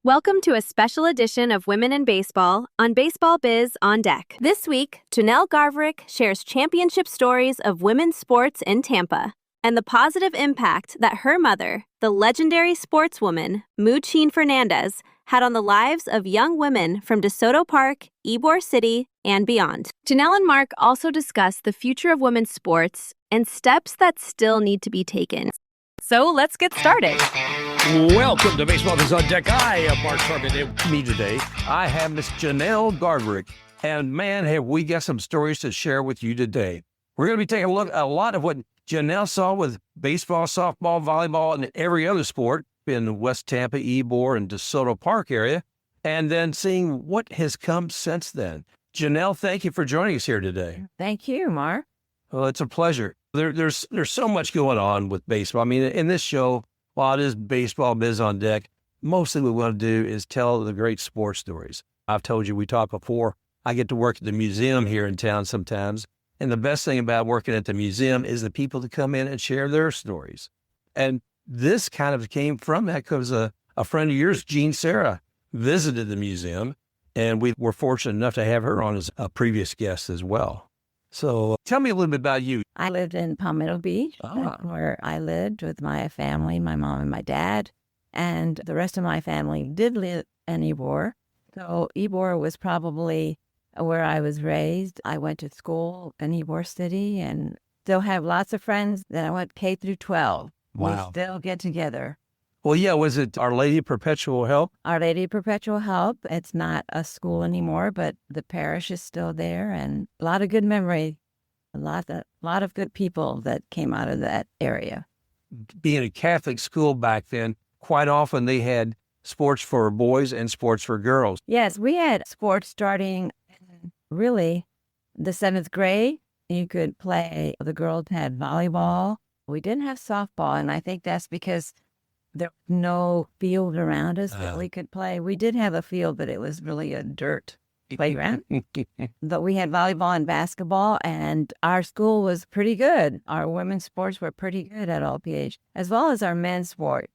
Welcome to a special edition of Women in Baseball on Baseball Biz on Deck. This week, Genelle Garverick shares championship stories of women's sports in Tampa and the positive impact that her mother, the legendary sportswoman Mochine Fernandez, had on the lives of young women from DeSoto Park, Ybor City, and beyond. Genelle and Mark also discuss the future of women's sports and steps that still need to be taken. So let's get started. Welcome to Baseball Biz on Deck. I am Mark Corbett. With me today, I have Miss Genelle Garverick. And man, have we got some stories to share with you today. We're going to be taking a look at a lot of what Genelle saw with baseball, softball, volleyball, and every other sport in West Tampa, Ybor, and DeSoto Park area, and then seeing what has come since then. Genelle, thank you for joining us here today. Thank you, Mark. Well, it's a pleasure. There's so much going on with baseball. I mean, in this show, while it is Baseball Biz on Deck, mostly what we want to do is tell the great sports stories. I've told you, we talked before, I get to work at the museum here in town sometimes. And the best thing about working at the museum is the people that come in and share their stories. And this kind of came from that because a friend of yours, Jean Sarah, visited the museum, and we were fortunate enough to have her on as a previous guest as well. So tell me a little bit about you. I lived in Palmetto Beach, where I lived with my family, my mom and my dad, and the rest of my family did live in Ybor. So Ybor was probably where I was raised. I went to school in Ybor City and still have lots of friends that I went K through 12. Wow. We still get together. Well, yeah, was it Our Lady of Perpetual Help? Our Lady of Perpetual Help. It's not a school anymore, but the parish is still there, and a lot of good memory, a lot of good people that came out of that area. Being a Catholic school back then, quite often they had sports for boys and sports for girls. Yes, we had sports starting in really the 7th grade. You could play, the girls had volleyball. We didn't have softball, and I think that's because there was no field around us that we could play. We did have a field, but it was really a dirt playground. But we had volleyball and basketball, and our school was pretty good. Our women's sports were pretty good at OLPH, as well as our men's sport.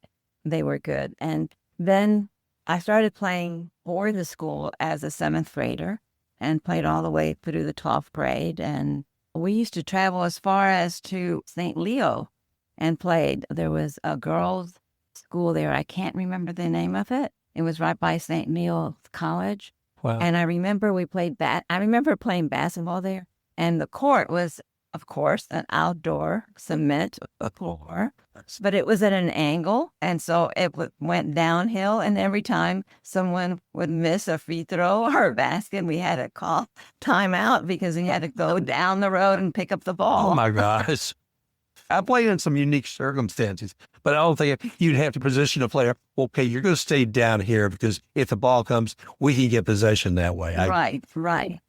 They were good. And then I started playing for the school as a 7th grader and played all the way through the 12th grade. And we used to travel as far as to St. Leo and played. There was a girls' school there. I can't remember the name of it. It was right by St. Leo College. Wow. And I remember I remember playing basketball there. And the court was, of course, an outdoor cement floor, but it was at an angle. And so it went downhill. And every time someone would miss a free throw or a basket, we had to call timeout because we had to go down the road and pick up the ball. Oh, my gosh. I played in some unique circumstances, but I don't think you'd have to position a player. Okay, you're going to stay down here because if the ball comes, we can get possession that way. Right.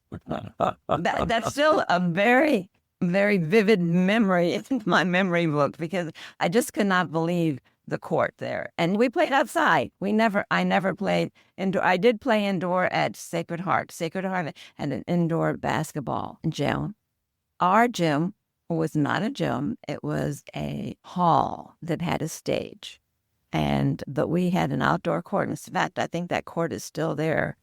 That's still a very, very vivid memory in my memory book because I just could not believe the court there. And we played outside. I never played indoor. I did play indoor at Sacred Heart. Sacred Heart had an indoor basketball gym. Our gym was not a gym. It was a hall that had a stage. But we had an outdoor court. In fact, I think that court is still there.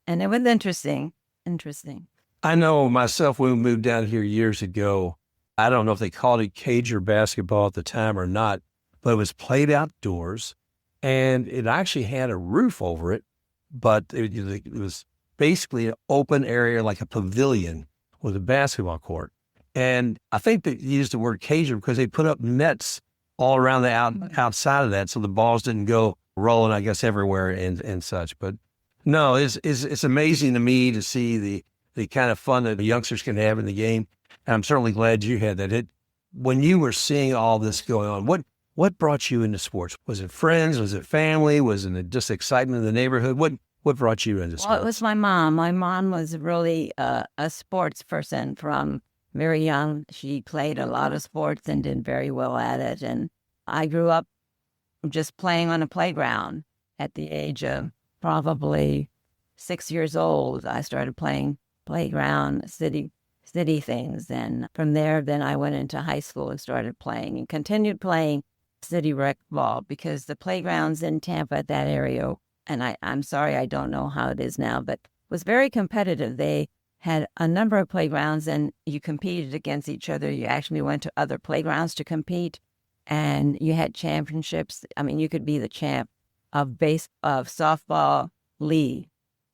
And it was interesting. I know myself when we moved down here years ago, I don't know if they called it cage or basketball at the time or not, but it was played outdoors and it actually had a roof over it, but it was basically an open area like a pavilion with a basketball court. And I think they used the word cage because they put up nets all around the outside of that so the balls didn't go rolling, I guess, everywhere and such. But no, it's amazing to me to see the kind of fun that the youngsters can have in the game. And I'm certainly glad you had that. When you were seeing all this going on, what brought you into sports? Was it friends? Was it family? Was it just excitement in the neighborhood? What brought you into sports? Well, it was my mom. My mom was really a sports person from very young. She played a lot of sports and did very well at it. And I grew up just playing on a playground at the age of probably 6 years old. I started playing playground city things. And from there, then I went into high school and started playing and continued playing city rec ball because the playgrounds in Tampa, that area, and I'm sorry, I don't know how it is now, but was very competitive. They had a number of playgrounds, and you competed against each other. You actually went to other playgrounds to compete, and you had championships. I mean, you could be the champ of softball league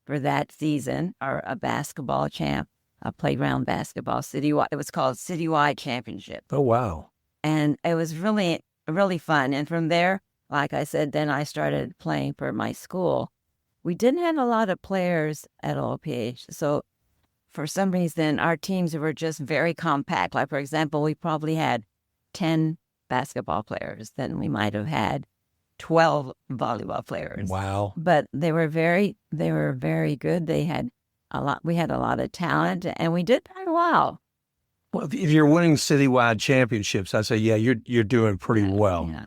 for that season, or a basketball champ, a playground basketball citywide. It was called Citywide Championship. Oh, wow. And it was really, really fun. And from there, like I said, then I started playing for my school. We didn't have a lot of players at OLPH. So for some reason, our teams were just very compact. Like, for example, we probably had 10 basketball players. Then we might have had 12 volleyball players. Wow. But they were very good. They had we had a lot of talent, and we did very well. Well, if you're winning citywide championships, I'd say, yeah, you're doing pretty well. Yeah.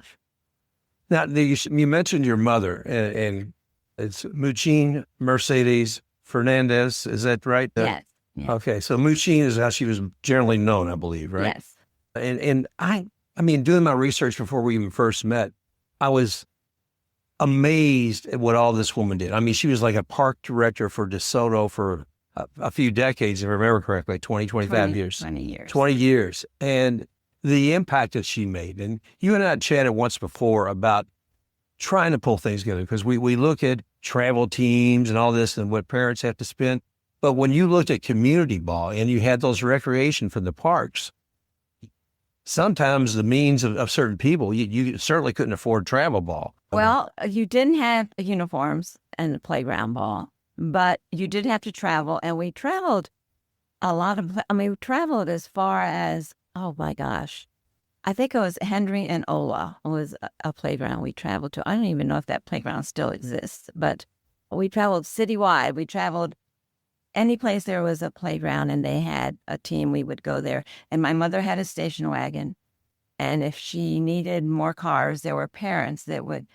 Now, you mentioned your mother, and it's Mochine Mercedes Fernandez. Is that right? Yes. Yes. Okay, so Mochine is how she was generally known, I believe, right? Yes. And I mean, doing my research before we even first met, I was amazed at what all this woman did. I mean, she was like a park director for DeSoto for a few decades, if I remember correctly, 25 years. 20 years. 20 years. And the impact that she made. And you and I chatted once before about trying to pull things together, because we look at travel teams and all this and what parents have to spend. But when you looked at community ball and you had those recreation from the parks, sometimes the means of certain people, you certainly couldn't afford travel ball. Well, you didn't have uniforms and the playground ball, but you did have to travel. And we traveled we traveled as far as, oh my gosh, I think it was Henry and Ola was a playground we traveled to. I don't even know if that playground still exists, but we traveled citywide. We traveled any place there was a playground and they had a team, we would go there. And my mother had a station wagon. And if she needed more cars, there were parents that would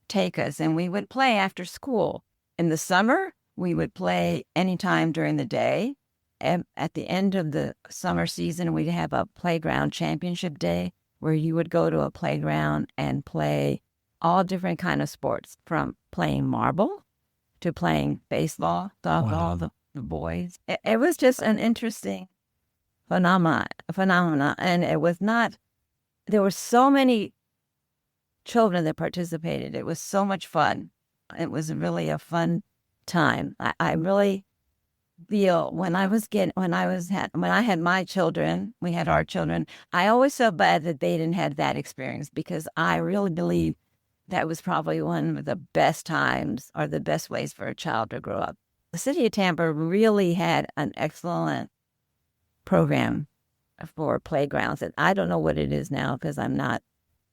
take us, and we would play after school. In the summer, we would play anytime during the day. And at the end of the summer season, we'd have a playground championship day where you would go to a playground and play all different kind of sports, from playing marble to playing baseball, softball, Wow. the boys. It was just an interesting phenomena. And it was not, there were so many children that participated. It was so much fun. It was really a fun time. I really feel when I had my children, we had our children, I always felt bad that they didn't have that experience, because I really believe that was probably one of the best times or the best ways for a child to grow up. The city of Tampa really had an excellent program for playgrounds. And I don't know what it is now, because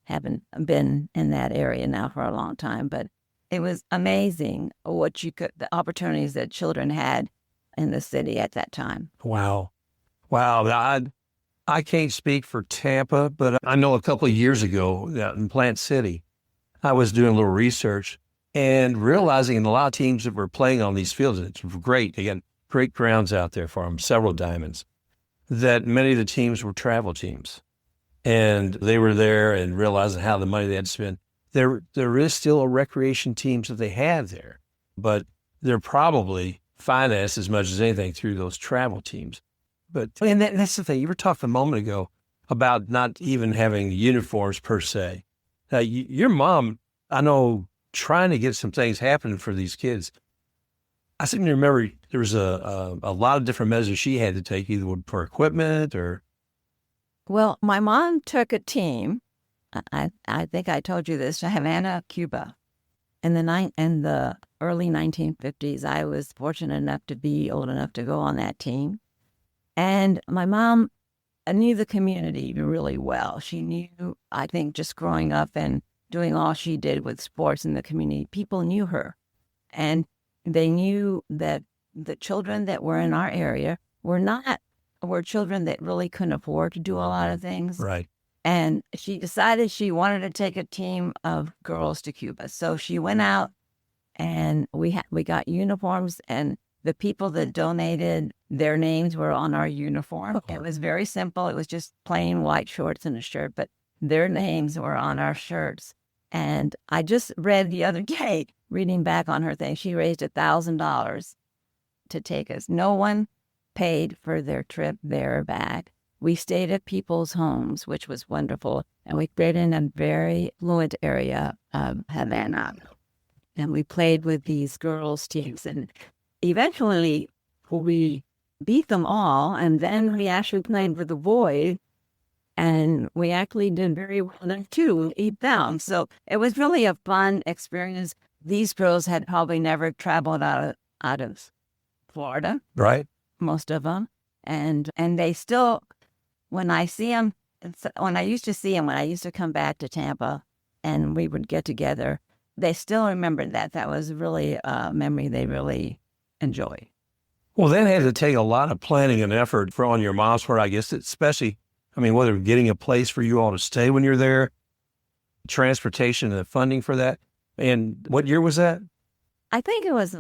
haven't been in that area now for a long time, but it was amazing the opportunities that children had in the city at that time. Wow. I can't speak for Tampa, but I know a couple of years ago in Plant City, I was doing a little research and realizing a lot of teams that were playing on these fields, it's great. They got great grounds out there for them, several diamonds, that many of the teams were travel teams. And they were there and realizing how the money they had to spend. There is still a recreation teams that they have there, but they're probably financed as much as anything through those travel teams. And that's the thing. You were talking a moment ago about not even having uniforms per se. Now, your mom, I know, trying to get some things happening for these kids. I seem to remember there was a lot of different measures she had to take, either for equipment or. Well, my mom took a team. I think I told you this, to Havana, Cuba. In the early 1950s, I was fortunate enough to be old enough to go on that team. And my mom knew the community really well. She knew, I think, just growing up and doing all she did with sports in the community, people knew her. And they knew that the children that were in our area were children that really couldn't afford to do a lot of things. Right. And she decided she wanted to take a team of girls to Cuba. So she went out, and we got uniforms, and the people that donated, their names were on our uniform. Oh. It was very simple. It was just plain white shorts and a shirt, but their names were on our shirts. And I just read the other day, reading back on her thing, she raised $1,000 to take us. No one paid for their trip there or back. We stayed at people's homes, which was wonderful. And we stayed in a very fluent area of Havana. And we played with these girls' teams. And eventually we beat them all. And then we actually played with the boys. And we actually did very well then too. We beat them. So it was really a fun experience. These girls had probably never traveled out of Florida. Right. Most of them. And they still, when I see them, when I used to see them, when I used to come back to Tampa and we would get together, they still remember that. That was really a memory they really enjoyed. Well, that had to take a lot of planning and effort on your mom's part, I guess, especially, I mean, whether getting a place for you all to stay when you're there, transportation and the funding for that. And what year was that? I think it was,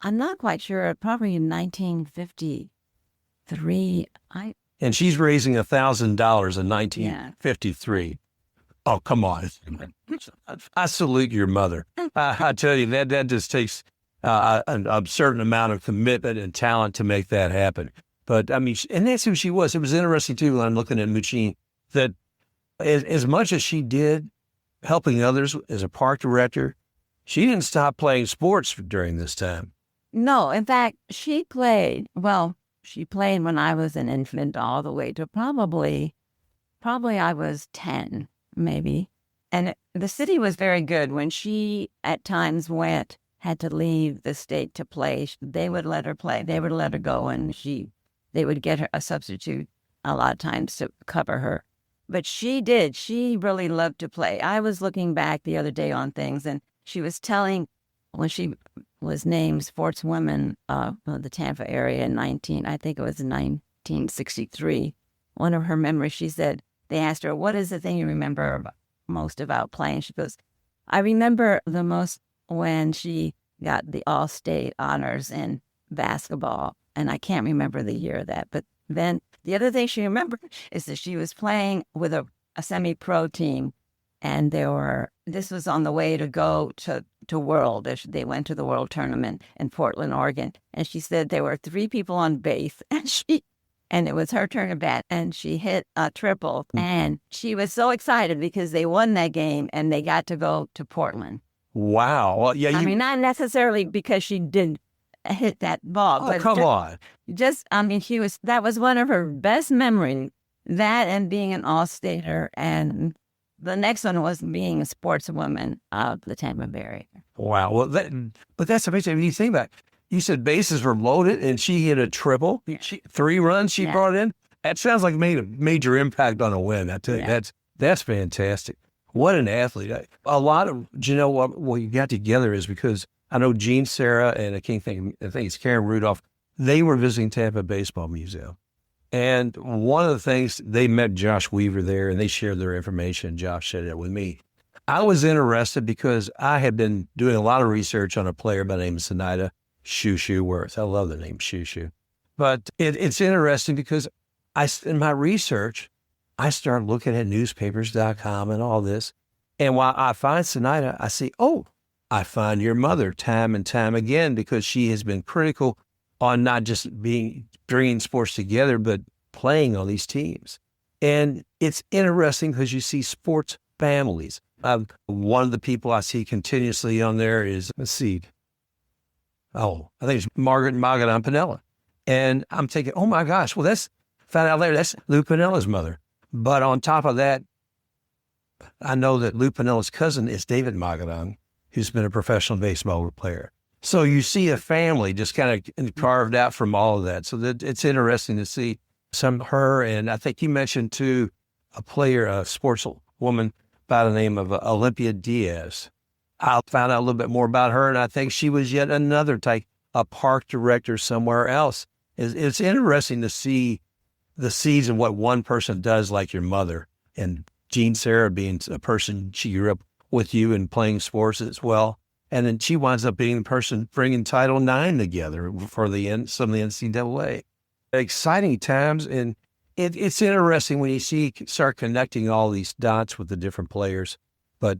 I'm not quite sure, probably in 1953. And she's raising $1,000 in 1953. Oh, come on. I salute your mother. I tell you, that just takes a certain amount of commitment and talent to make that happen. But, I mean, and that's who she was. It was interesting, too, when I'm looking at Mochine, that as much as she did helping others as a park director, she didn't stop playing sports during this time. No, in fact, she played when I was an infant all the way to probably I was 10, maybe. And the city was very good. When she at times had to leave the state to play, they would let her play. They would let her go, and they would get her a substitute a lot of times to cover her. But she did. She really loved to play. I was looking back the other day on things, and she was telling when she was named sportswoman of the Tampa area in 1963. One of her memories, she said, they asked her, what is the thing you remember most about playing? She goes, I remember the most when she got the all-state honors in basketball. And I can't remember the year of that. But then the other thing she remembered is that she was playing with a semi-pro team. And this was on the way to go to World. They went to the World Tournament in Portland, Oregon. And she said there were 3 people on base. And it was her turn to bat. And she hit a triple. And she was so excited because they won that game and they got to go to Portland. Wow. Well, yeah. I mean, not necessarily because she didn't hit that ball. Oh, but come on. That was one of her best memories, that and being an all-stater. And the next one was being a sportswoman of the Tampa Bay area. Wow. Well, but that's amazing. When you think about it, you said bases were loaded and she hit a triple. Yeah. 3 runs she brought in. That sounds like made a major impact on a win. I tell you, that's fantastic. What an athlete. A lot of, what you got together is because I know Gene, Sarah, and I think it's Karen Rudolph, they were visiting Tampa Baseball Museum. And one of the things, they met Josh Weaver there and they shared their information. Josh shared it with me. I was interested because I had been doing a lot of research on a player by the name of Zenaida Shushu Worth. I love the name Shushu. But it's interesting because in my research, I started looking at newspapers.com and all this. And while I find Zenaida, I see, I find your mother time and time again because she has been critical on not just bringing sports together, but playing on these teams. And it's interesting because you see sports families. One of the people I see continuously on there is, I think it's Margaret Magadan Pinella. And I'm thinking, oh my gosh, well, found out later, that's Lou Pinella's mother. But on top of that, I know that Lou Pinella's cousin is David Magadan, who's been a professional baseball player. So you see a family just kind of carved out from all of that. So it's interesting to see her. And I think you mentioned too, a sports woman by the name of Olympia Diaz. I found out a little bit more about her, and I think she was yet another type, a park director somewhere else. It's interesting to see the seeds and what one person does, like your mother, and Jean Sarah being a person, she grew up with you and playing sports as well. And then she winds up being the person bringing Title IX together for some of the NCAA. Exciting times. And it's interesting when you start connecting all these dots with the different players. But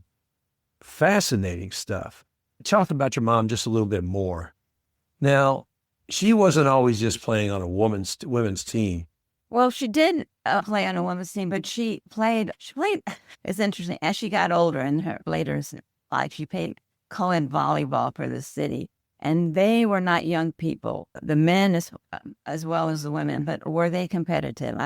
Fascinating stuff. Talk about your mom just a little bit more. Now, she wasn't always just playing on a women's team. Well, she did play on a women's team, but she played, it's interesting, as she got older in her later life, she played co-ed volleyball for the city. And they were not young people, the men as well as the women, but were they competitive?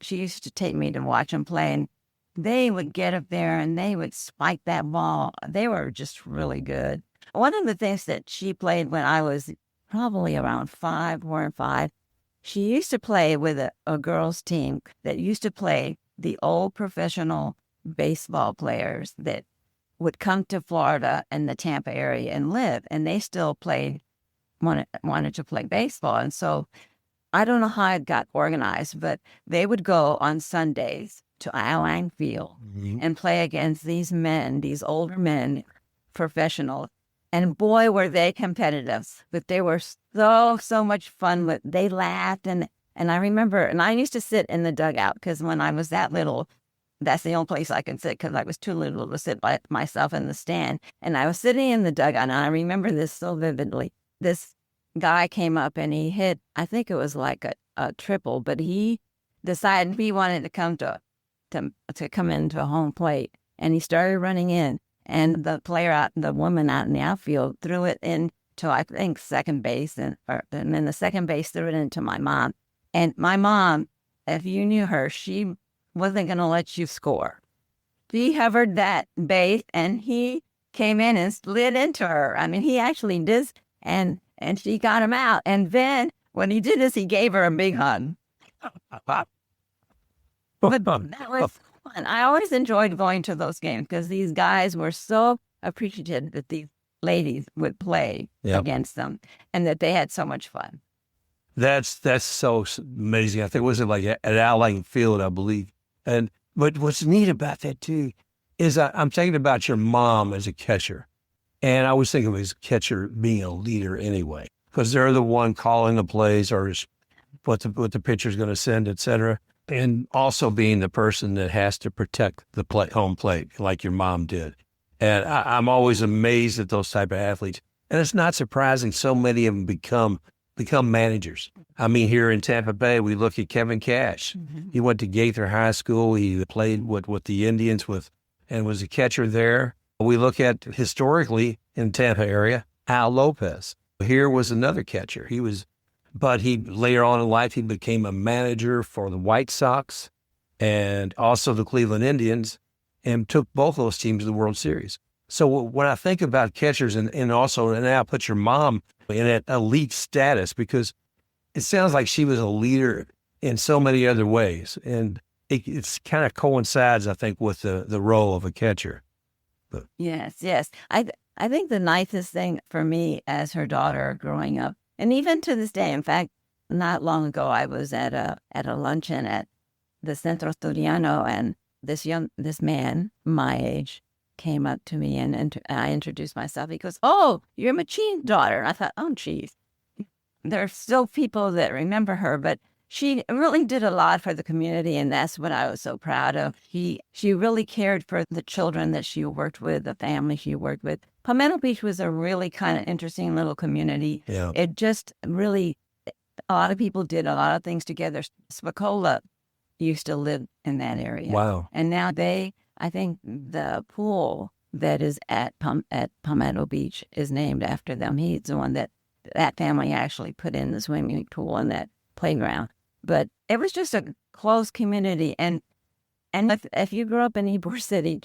She used to take me to watch them play, and they would get up there and they would spike that ball. They were just really good. One of the things that she played when I was probably around 4 or 5, she used to play with a girls' team that used to play the old professional baseball players that would come to Florida and the Tampa area and live, and they still wanted to play baseball. And so I don't know how it got organized, but they would go on Sundays to Allang Field and play against these men, these older men, professionals. And boy, were they competitive, but they were so much fun. They laughed, and I remember, and I used to sit in the dugout because when I was that little, that's the only place I could sit because I was too little to sit by myself in the stand. And I was sitting in the dugout, and I remember this so vividly. This guy came up and he hit, I think it was like a triple, but he decided he wanted to come come into home plate, and he started running in. And the woman out in the outfield threw it into, I think, second base, and then the second base threw it into my mom. And my mom, if you knew her, she wasn't going to let you score. She hovered that base, and he came in and slid into her. I mean, he actually did, and she got him out. And then when he did this, he gave her a big hug. But that was fun. I always enjoyed going to those games because these guys were so appreciative that these ladies would play against them and that they had so much fun. That's so amazing. I think, was it like at Allang Field, I believe. But what's neat about that too is I'm thinking about your mom as a catcher, and I was thinking of as a catcher being a leader anyway, because they're the one calling the plays or what the pitcher's going to send, et cetera, and also being the person that has to protect the home plate like your mom did. And I'm always amazed at those type of athletes, and it's not surprising so many of them become managers. I mean, here in Tampa Bay, we look at Kevin Cash. Mm-hmm. He went to Gaither High School. He played with the Indians and was a catcher there. We look at historically in Tampa area, Al Lopez. Here was another catcher. But later on in life, he became a manager for the White Sox and also the Cleveland Indians, and took both those teams to the World Series. So when I think about catchers and now put your mom in that elite status, because it sounds like she was a leader in so many other ways. And it's kind of coincides, I think, with the role of a catcher. But. Yes. I think the nicest thing for me as her daughter growing up, and even to this day, in fact, not long ago, I was at a luncheon at the Centro Estudiano, and this man, my age, came up to me and I introduced myself. He goes, "Oh, you're Mochine's daughter." I thought, oh, geez. There are still people that remember her, but she really did a lot for the community, and that's what I was so proud of. She really cared for the children that she worked with, the family she worked with. Palmetto Beach was a really kind of interesting little community. Yeah. It just really, a lot of people did a lot of things together. Spicola used to live in that area. Wow. And now I think the pool that is at Palmetto Beach is named after them. He's the one that family actually put in the swimming pool and that playground. But it was just a close community. And if you grew up in Ybor City,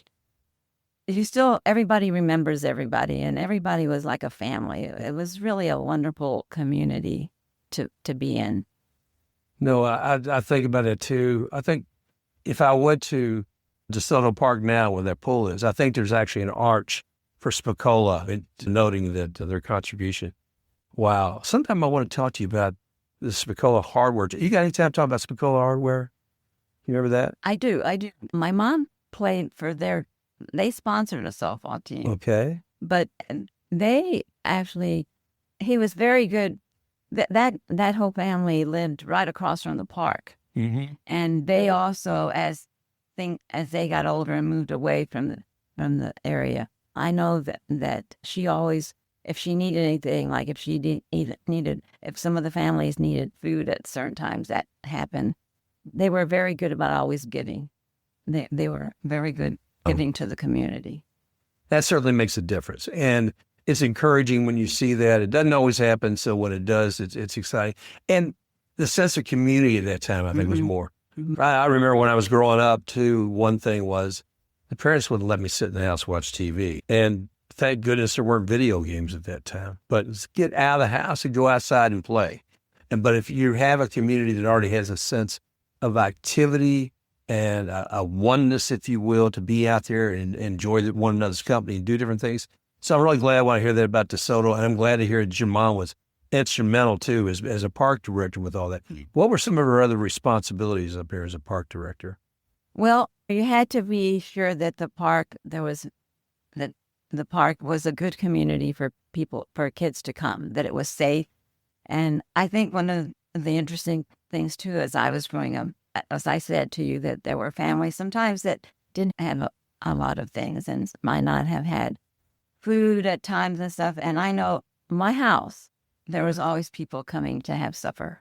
everybody remembers everybody, and everybody was like a family. It was really a wonderful community to be in. No, I think about it too. I think if I went to DeSoto Park now where that pool is, I think there's actually an arch for Spicola, noting that their contribution. Wow. Sometime I want to talk to you about the Spicola hardware. You got any time to talk about Spicola hardware? You remember that? I do. My mom played for they sponsored a softball team. Okay. But he was very good. That whole family lived right across from the park. Mm-hmm. And they also, as they got older and moved away from the area, I know that she always, if she needed anything, like if she needed, if some of the families needed food at certain times, that happened. They were very good about always giving. They were very good giving to the community. That certainly makes a difference. And it's encouraging when you see that. It doesn't always happen. So when it does, it's exciting. And the sense of community at that time, I think, was more. I remember when I was growing up, too, one thing was the parents wouldn't let me sit in the house and watch TV. And thank goodness there weren't video games at that time. But get out of the house and go outside and play. But if you have a community that already has a sense of activity and a oneness, if you will, to be out there and enjoy one another's company and do different things. So I'm really glad when I hear that about DeSoto, and I'm glad to hear that your mom was instrumental, too, as a park director with all that. What were some of her other responsibilities up here as a park director? Well, you had to be sure that the park was a good community for kids to come, that it was safe. And I think one of the interesting things, too, as I was growing up, as I said to you, that there were families sometimes that didn't have a lot of things and might not have had food at times and stuff. And I know my house, there was always people coming to have supper.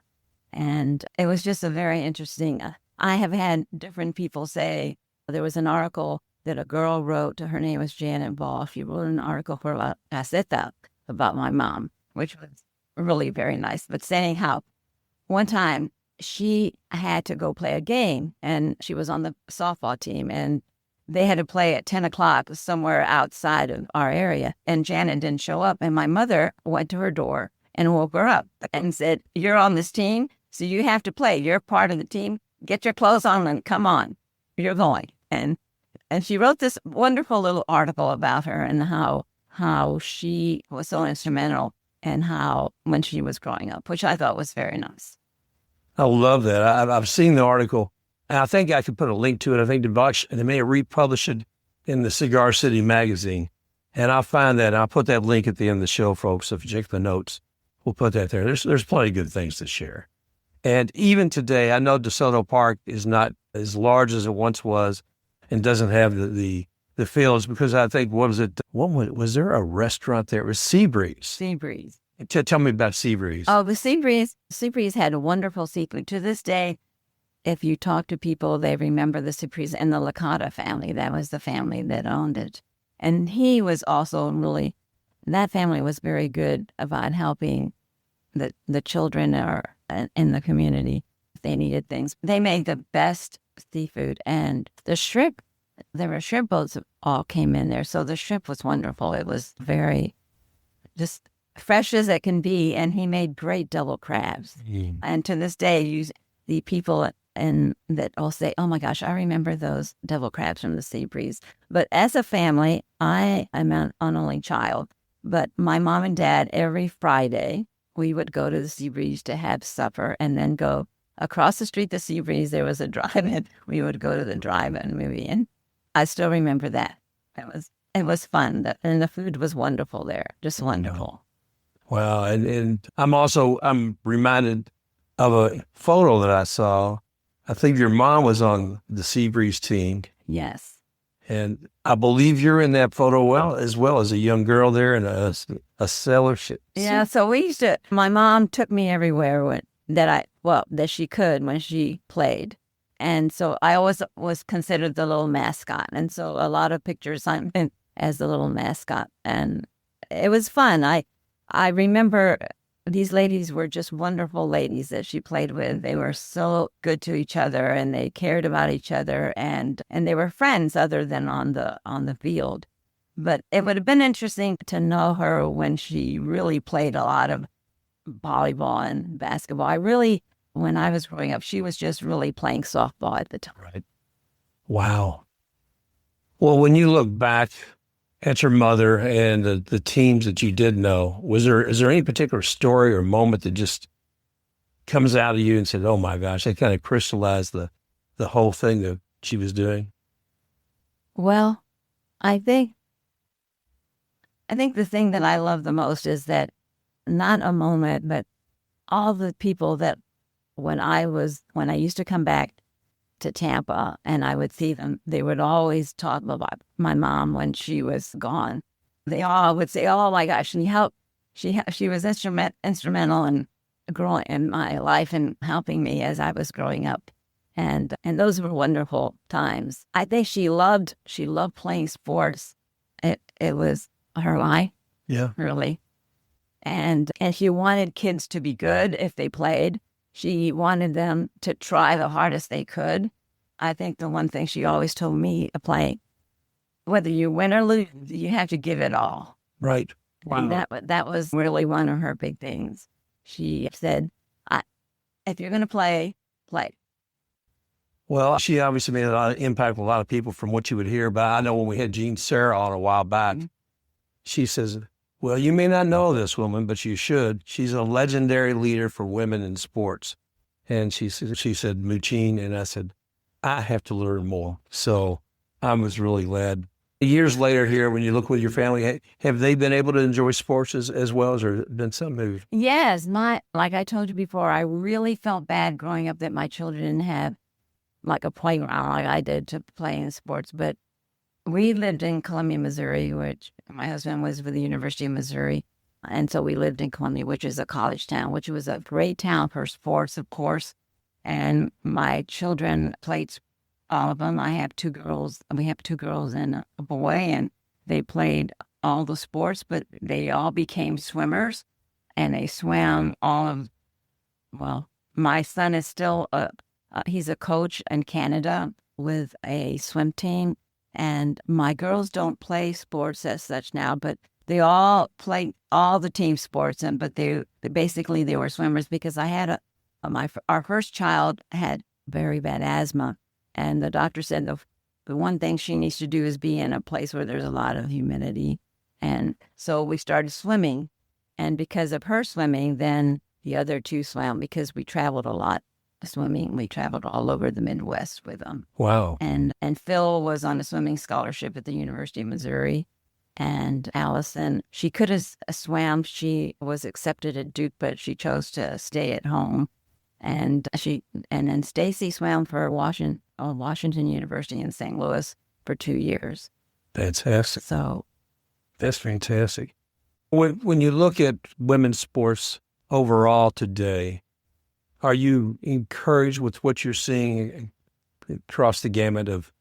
And it was just a very interesting, I have had different people say, there was an article that a girl wrote, her name was Janet Ball. She wrote an article for La Gaceta about my mom, which was really very nice. But saying how one time she had to go play a game, and she was on the softball team, and they had to play at 10 o'clock somewhere outside of our area, and Janet didn't show up. And my mother went to her door and woke her up and said, "You're on this team, so you have to play. You're part of the team. Get your clothes on and come on. You're going." And she wrote this wonderful little article about her and how she was so instrumental and how when she was growing up, which I thought was very nice. I love that. I've seen the article, and I think I could put a link to it. I think they may republish it in the Cigar City magazine, and I'll find that. And I'll put that link at the end of the show, folks. So if you check the notes, we'll put that there. There's plenty of good things to share. And even today, I know DeSoto Park is not as large as it once was and doesn't have the fields because I think, was there a restaurant there? It was Seabreeze. Seabreeze. Tell me about Seabreeze. Oh, the Seabreeze had a wonderful seafood. To this day, if you talk to people, they remember the Seabreeze and the Licata family. That was the family that owned it. And he was also that family was very good about helping the children in the community if they needed things. They made the best seafood, and the shrimp, there were shrimp boats that all came in there. So the shrimp was wonderful. It was very just fresh as it can be, and he made great double crabs. And to this day, the people that all say, "Oh my gosh, I remember those double crabs from the Seabreeze." But as a family, I am an only child, but my mom and dad, every Friday, we would go to the Seabreeze to have supper and then go across the street, the Seabreeze, there was a drive-in. We would go to the drive-in movie, and I still remember that. It was fun, and the food was wonderful there, just wonderful. Wow, and I'm reminded of a photo that I saw. I think your mom was on the Seabreeze team. Yes. And I believe you're in that photo as well as a young girl there and a cellar. Yeah, so my mom took me everywhere that she could when she played. And so I always was considered the little mascot. And so a lot of pictures I'm in as the little mascot. And it was fun. I remember these ladies were just wonderful ladies that she played with. They were so good to each other, and they cared about each other, and they were friends other than on the field. But it would have been interesting to know her when she really played a lot of volleyball and basketball. When I was growing up, she was just really playing softball at the time. Right. Wow. Well, when you look back at your mother and the teams that you did know, is there any particular story or moment that just comes out of you and said, "Oh my gosh," that kind of crystallized the whole thing that she was doing? Well, I think the thing that I love the most is that not a moment, but all the people that when I used to come back to Tampa, and I would see them. They would always talk about my mom when she was gone. They all would say, "Oh my gosh, and she was instrumental in growing in my life and helping me as I was growing up." And those were wonderful times. I think she loved playing sports. It was her life, Yeah. really. And she wanted kids to be good if they played. She wanted them to try the hardest they could. I think the one thing she always told me to play, whether you win or lose, you have to give it all. Right. Wow. And that was really one of her big things. She said, if you're going to play, play. Well, she obviously made a lot of impact with a lot of people from what you would hear. But I know when we had Jean Sarah on a while back, she says, well, you may not know this woman, but you should. She's a legendary leader for women in sports. And she said, Mochine, and I said, I have to learn more. So I was really glad. Years later here, when you look with your family, have they been able to enjoy sports as well as there been some move? Yes. Like I told you before, I really felt bad growing up that my children didn't have like a playground like I did to play in sports. But we lived in Columbia, Missouri, which my husband was with the University of Missouri. And so we lived in Columbia, which is a college town, which was a great town for sports, of course. And my children played, all of them. I have two girls. We have two girls and a boy, and they played all the sports, but they all became swimmers, and they swam well, my son is still he's a coach in Canada with a swim team. And my girls don't play sports as such now, but they all play all the team sports. But they were swimmers because I had our first child had very bad asthma, and the doctor said the one thing she needs to do is be in a place where there's a lot of humidity. And so we started swimming, and because of her swimming, then the other two swam because we traveled a lot. Swimming, we traveled all over the Midwest with them. Wow. And Phil was on a swimming scholarship at the University of Missouri. And Allison, she could have swam. She was accepted at Duke, but she chose to stay at home. And then Stacy swam for Washington University in St. Louis for 2 years. Fantastic. So that's fantastic. When you look at women's sports overall today, are you encouraged with what you're seeing across the gamut of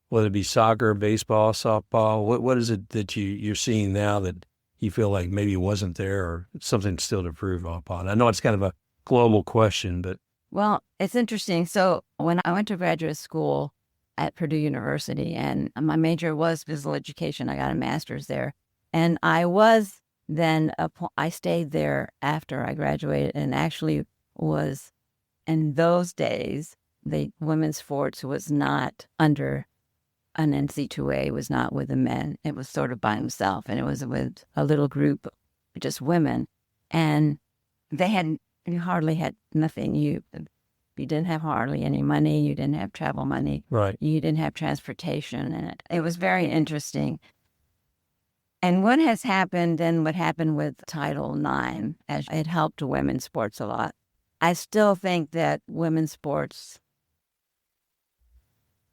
whether it be soccer, baseball, softball? What is it that you're seeing now that you feel like maybe wasn't there or something still to improve upon? I know it's kind of a global question, but. Well, it's interesting. So when I went to graduate school at Purdue University, and my major was physical education, I got a master's there. And I stayed there after I graduated, and actually was, in those days, the women's sports was not under an NC2A, was not with the men. It was sort of by himself, and it was with a little group, just women. And you hardly had nothing. You didn't have hardly any money. You didn't have travel money. Right. You didn't have transportation. And it was very interesting. And what has happened and what happened with Title IX, as it helped women's sports a lot. I still think that women's sports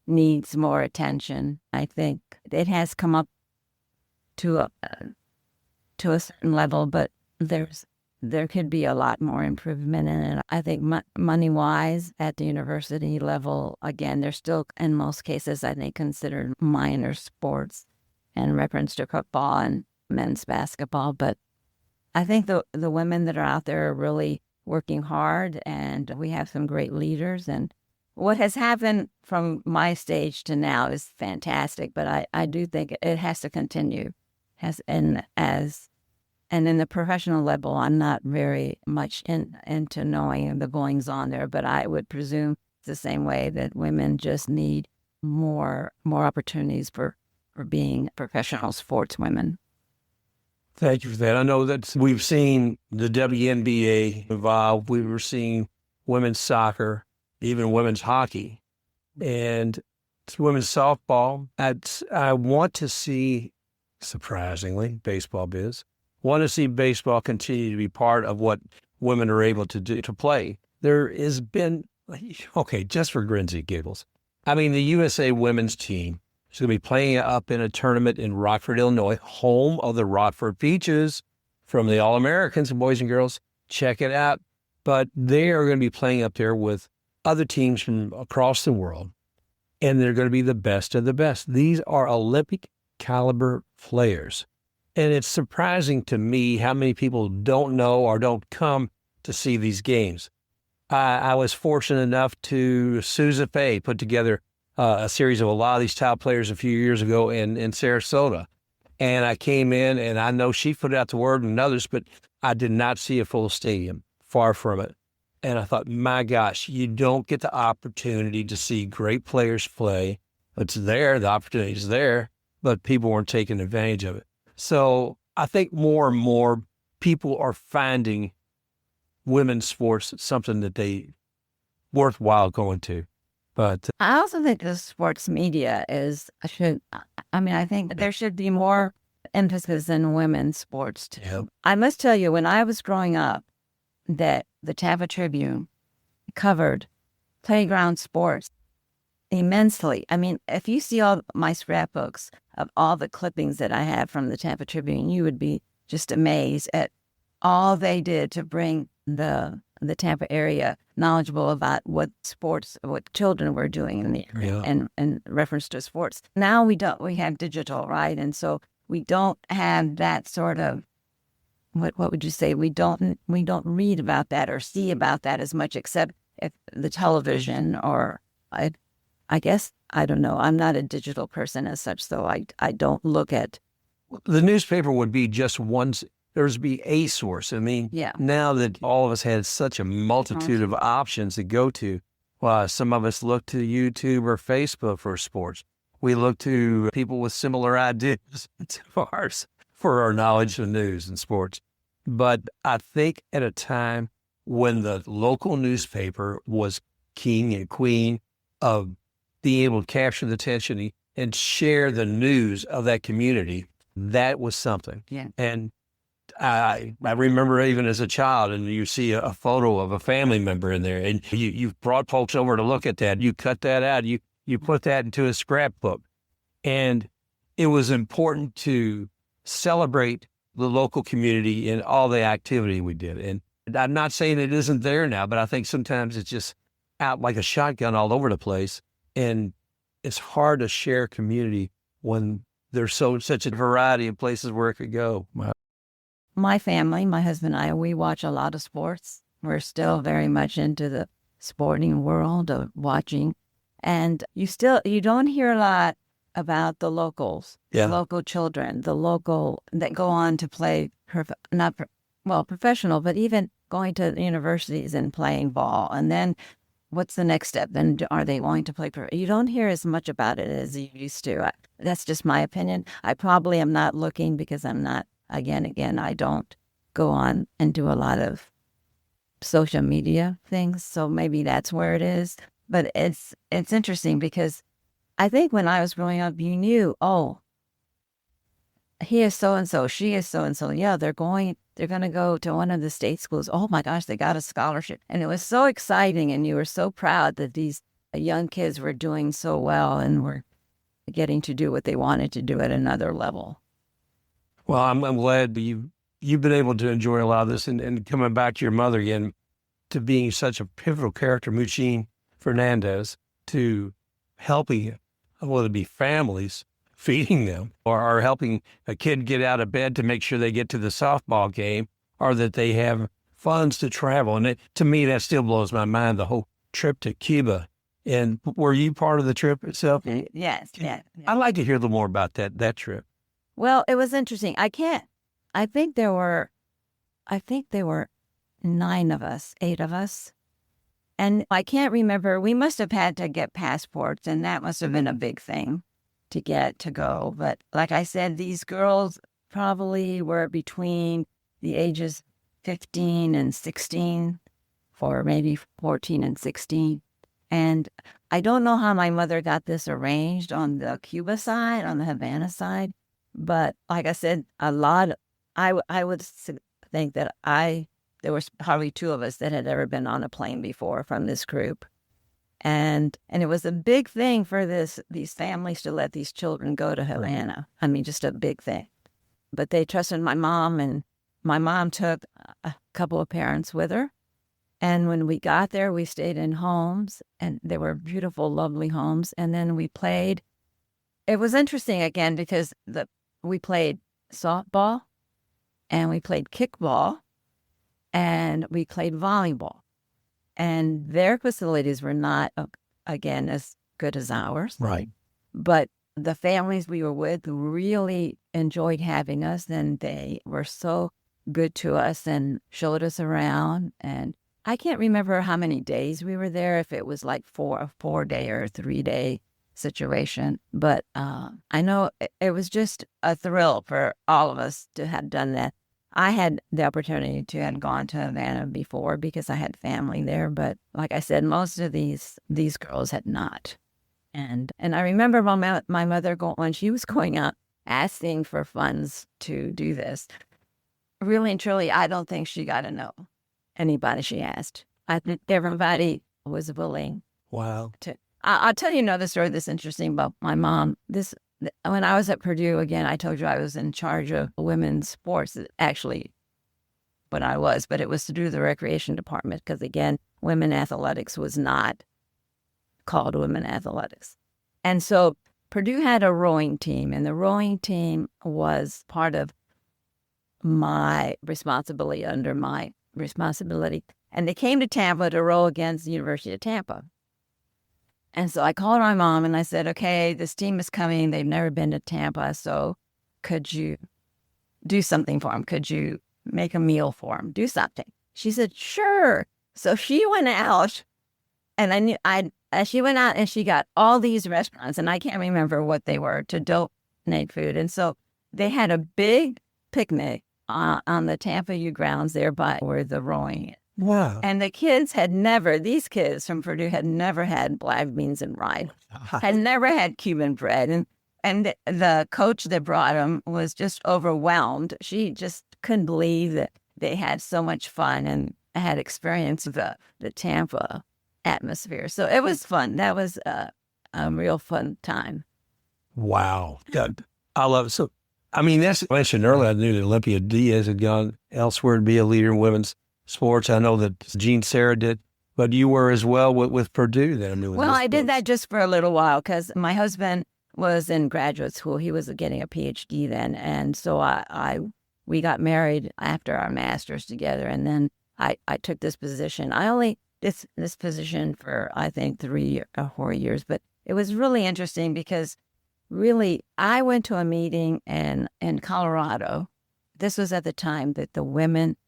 needs more attention. I think it has come up to a certain level, but there could be a lot more improvement in it. I think money-wise at the university level, again, they're still, in most cases, I think, considered minor sports in reference to football and men's basketball. But I think the women that are out there are really working hard, and we have some great leaders. And what has happened from my stage to now is fantastic, but I do think it has to continue. And in the professional level, I'm not very much into knowing the goings on there, but I would presume it's the same way that women just need more opportunities for being professional sports women. Thank you for that. I know that we've seen the WNBA involved. We were seeing women's soccer, even women's hockey, and women's softball. I want to see, surprisingly, baseball biz. Want to see baseball continue to be part of what women are able to do, to play. There has been Okay, just for grins and giggles. I mean, the USA women's team is going to be playing up in a tournament in Rockford, Illinois, home of the Rockford Peaches from the All-Americans, boys and girls. Check it out. But they are going to be playing up there with other teams from across the world, and they're going to be the best of the best. These are Olympic caliber players. And it's surprising to me how many people don't know or don't come to see these games. I was fortunate enough to, Sousa Faye put together a series of a lot of these top players a few years ago in Sarasota. And I came in, and I know she put out the word and others, but I did not see a full stadium, far from it. And I thought, my gosh, you don't get the opportunity to see great players play. It's there, the opportunity is there, but people weren't taking advantage of it. So I think more and more people are finding women's sports something that they worthwhile going to. But I also think the sports media I think there should be more emphasis in women's sports too. Yep. I must tell you, when I was growing up, that the Tampa Tribune covered playground sports immensely. I mean, if you see all my scrapbooks of all the clippings that I have from the Tampa Tribune, you would be just amazed at all they did to bring the Tampa area knowledgeable about what children were doing in the area and reference to sports. Now we have digital, right? And so we don't have that sort of, what would you say? We don't read about that or see about that as much, except if the television or I guess, I don't know. I'm not a digital person as such, so I don't look at. The newspaper would be just one, there's be a source. I mean, now that all of us had such a multitude of options to go to, some of us look to YouTube or Facebook for sports. We look to people with similar ideas to ours for our knowledge of news and sports. But I think at a time when the local newspaper was king and queen of being able to capture the attention and share the news of that community, that was something. Yeah. And I remember even as a child, and you see a photo of a family member in there, and you brought folks over to look at that. You cut that out. You put that into a scrapbook. And it was important to celebrate the local community and all the activity we did. And I'm not saying it isn't there now, but I think sometimes it's just out like a shotgun all over the place. And it's hard to share community when there's such a variety of places where it could go. My family, my husband and I, we watch a lot of sports. We're still very much into the sporting world of watching. And you don't hear a lot about the locals, the local children, the local that go on to play, professional, but even going to universities and playing ball. And then what's the next step? Then are they going to play? You don't hear as much about it as you used to. That's just my opinion. I probably am not looking because I'm not, again, I don't go on and do a lot of social media things. So maybe that's where it is. But it's interesting because I think when I was growing up, you knew, oh, he is so-and-so, she is so-and-so. Yeah, they're going to go to one of the state schools. Oh my gosh, they got a scholarship. And it was so exciting. And you were so proud that these young kids were doing so well and were getting to do what they wanted to do at another level. Well, I'm glad you've been able to enjoy a lot of this and coming back to your mother again, to being such a pivotal character, Mochine Fernandez, to helping, whether it be families, feeding them, or helping a kid get out of bed to make sure they get to the softball game, or that they have funds to travel. And to me, that still blows my mind, the whole trip to Cuba. And were you part of the trip itself? Yes. I'd like to hear a little more about that trip. Well, it was interesting. I think there were 8 of us. And I can't remember, we must have had to get passports, and that must have been a big thing to get to go. But like I said, these girls probably were between the ages 15 and 16, or maybe 14 and 16. And I don't know how my mother got this arranged on the Cuba side, on the Havana side. But like I said, I would think that there was probably 2 of us that had ever been on a plane before from this group. And it was a big thing for these families to let these children go to Havana. I mean, just a big thing. But they trusted my mom, and my mom took a couple of parents with her. And when we got there, we stayed in homes, and they were beautiful, lovely homes. And then we played. It was interesting again because we played softball, and we played kickball, and we played volleyball. And their facilities were not, again, as good as ours. Right. But the families we were with really enjoyed having us, and they were so good to us and showed us around. And I can't remember how many days we were there, if it was like a 4-day or a 3-day situation. But I know it was just a thrill for all of us to have done that. I had the opportunity to have gone to Havana before because I had family there. But like I said, most of these girls had not. And I remember my mother when she was going out asking for funds to do this. Really and truly, I don't think she got to know anybody she asked. I think everybody was willing. Wow. I'll tell you another story that's interesting about my mom. When I was at Purdue, again, I told you I was in charge of women's sports, actually, but it was to do the recreation department because, again, women athletics was not called women athletics. And so Purdue had a rowing team, and the rowing team was part of my responsibility, under my responsibility. And they came to Tampa to row against the University of Tampa. And so I called my mom and I said, okay, this team is coming. They've never been to Tampa. So could you do something for them? Could you make a meal for them? Do something. She said, sure. So she went out, and she went out and she got all these restaurants, and I can't remember what they were, to donate food. And so they had a big picnic on the Tampa U grounds there by where the rowing is. Wow. And these kids from Purdue had never had black beans and rice, had never had Cuban bread. And the coach that brought them was just overwhelmed. She just couldn't believe that they had so much fun and had experienced the Tampa atmosphere. So it was fun. That was a real fun time. Wow. I love it. So, I mean, that's I mentioned earlier, I knew that Olympia Diaz had gone elsewhere to be a leader in women's sports. I know that Jean Sarah did, but you were as well with Purdue then. Well, I did that just for a little while because my husband was in graduate school. He was getting a PhD then. And so we got married after our master's together. And then I took this position. I only did this position for, I think, 3 or 4 years. But it was really interesting because really I went to a meeting in Colorado. This was at the time that the women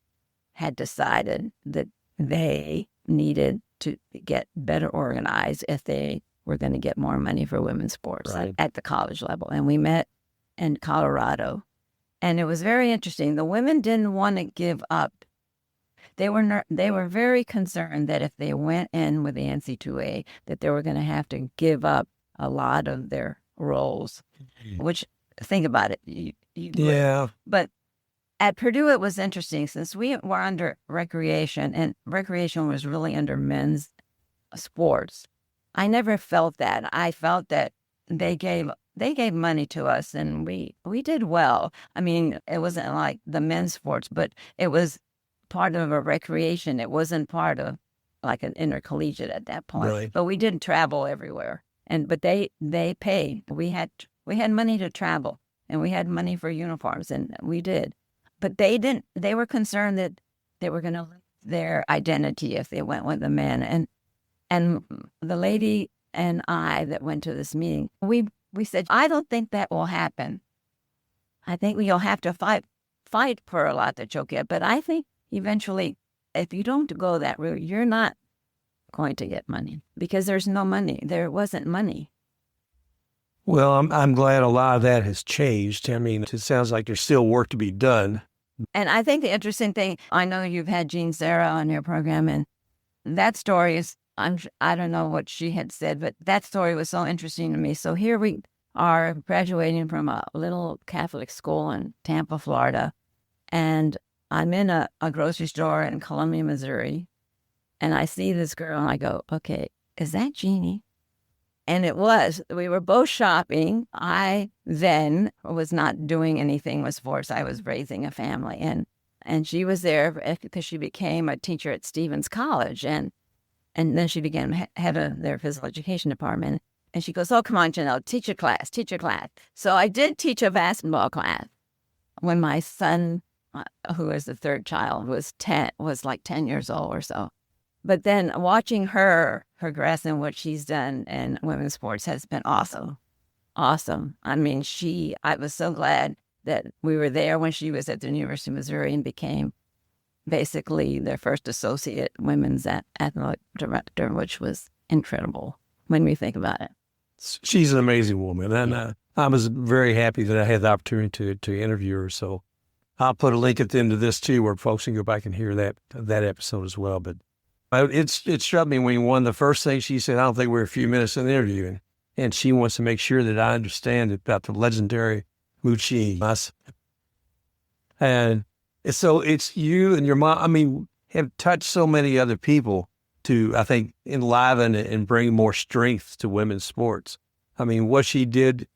had decided that they needed to get better organized if they were going to get more money for women's sports at the college level. And we met in Colorado. And it was very interesting. The women didn't want to give up. They were very concerned that if they went in with the NC2A, that they were going to have to give up a lot of their roles, which, think about it. Yeah. But at Purdue, it was interesting since we were under recreation, and recreation was really under men's sports. I never felt that. I felt that they gave money to us, and we did well. I mean, it wasn't like the men's sports, but it was part of a recreation. It wasn't part of like an intercollegiate at that point. Really? But we did travel everywhere, but they paid. We had money to travel, and we had money for uniforms, and we did. But they didn't. They were concerned that they were going to lose their identity if they went with the men. And the lady and I that went to this meeting, we said, I don't think that will happen. I think you'll have to fight for a lot that you'll get. But I think eventually, if you don't go that route, you're not going to get money because there's no money. There wasn't money. Well, I'm glad a lot of that has changed. I mean, it sounds like there's still work to be done. And I think the interesting thing, I know you've had Jean Sarah on your program, and that story is, I don't know what she had said, but that story was so interesting to me. So here we are graduating from a little Catholic school in Tampa, Florida, and I'm in a grocery store in Columbia, Missouri, and I see this girl, and I go, okay, is that Jeannie? And it was. We were both shopping. I then was not doing anything with sports. I was raising a family. And she was there because she became a teacher at Stevens College. And then she became head of their physical education department. And she goes, oh, come on, Genelle, teach a class. So I did teach a basketball class when my son, who was the third child, was like 10 years old or so. But then watching her progress and what she's done in women's sports has been awesome. Awesome. I mean, I was so glad that we were there when she was at the University of Missouri and became basically their first associate women's athletic director, which was incredible when we think about it. She's an amazing woman. And I was very happy that I had the opportunity to interview her. So I'll put a link at the end of this too, where folks can go back and hear that episode as well. But it struck me when one of the first things she said, I don't think we're a few minutes in the interview, and she wants to make sure that I understand about the legendary Mochine. And so it's you and your mom, I mean, have touched so many other people to, I think, enliven and bring more strength to women's sports. I mean, what she did,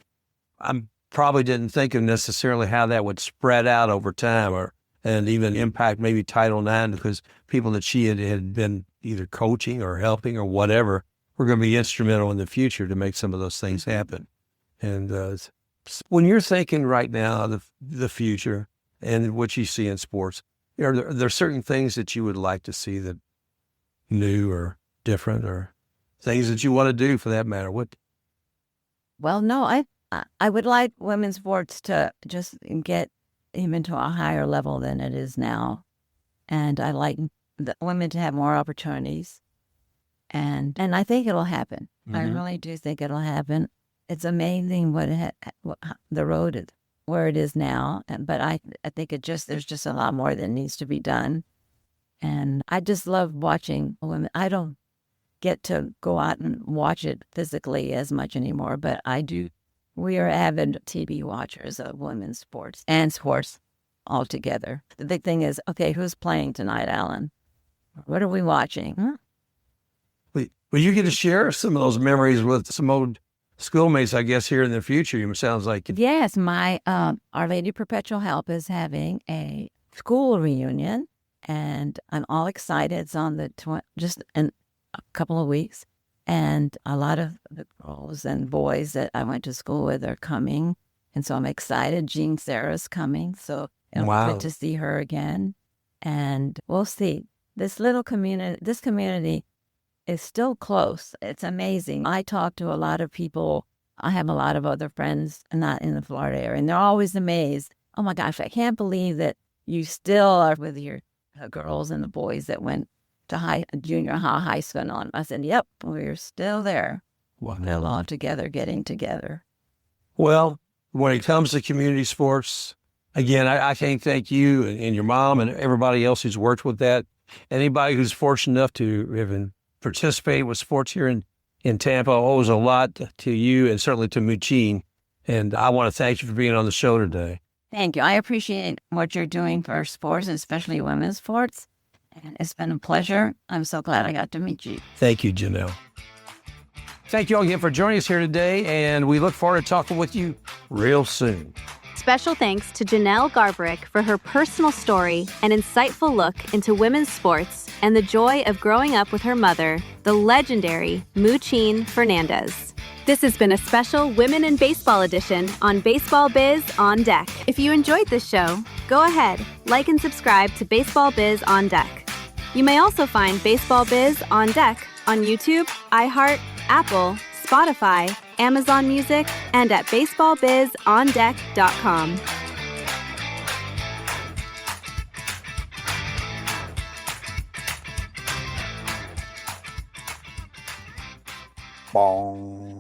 I probably didn't think of necessarily how that would spread out over time and even impact maybe Title IX, because people that she had been either coaching or helping or whatever were going to be instrumental in the future to make some of those things happen. And when you're thinking right now of the future and what you see in sports, are there certain things that you would like to see that new or different, or things that you want to do for that matter? What? Well, no, I would like women's sports to just get even to a higher level than it is now. And I like the women to have more opportunities. And I think it'll happen. Mm-hmm. I really do think it'll happen. It's amazing what the road is, where it is now. But I think there's just a lot more that needs to be done. And I just love watching women. I don't get to go out and watch it physically as much anymore, but I do. We are avid TV watchers of women's sports and sports altogether. The big thing is, okay, who's playing tonight, Alan? What are we watching? Well, you get to share some of those memories with some old schoolmates, I guess, here in the future. It sounds like. Yes, my Our Lady Perpetual Help is having a school reunion, and I'm all excited. It's on just in a couple of weeks. And a lot of the girls and boys that I went to school with are coming. And so I'm excited. Jean Sarah's coming. So it'll be good to see her again. And we'll see. This community is still close. It's amazing. I talk to a lot of people. I have a lot of other friends not in the Florida area. And they're always amazed. Oh my gosh, I can't believe that you still are with your girls and the boys that went to junior high school. And I said, yep, we're still there. Wow. We're all together, getting together. Well, when it comes to community sports, again, I can't thank you and your mom and everybody else who's worked with that. Anybody who's fortunate enough to even participate with sports here in Tampa owes a lot to you and certainly to Mochine. And I want to thank you for being on the show today. Thank you. I appreciate what you're doing for sports, and especially women's sports. And it's been a pleasure. I'm so glad I got to meet you. Thank you, Genelle. Thank you all again for joining us here today, and we look forward to talking with you real soon. Special thanks to Genelle Garverick for her personal story and insightful look into women's sports and the joy of growing up with her mother, the legendary Mochine Fernandez. This has been a special Women in Baseball edition on Baseball Biz on Deck. If you enjoyed this show, go ahead, like and subscribe to Baseball Biz on Deck. You may also find Baseball Biz on Deck on YouTube, iHeart, Apple, Spotify, Amazon Music, and at baseballbizondeck.com. Bong.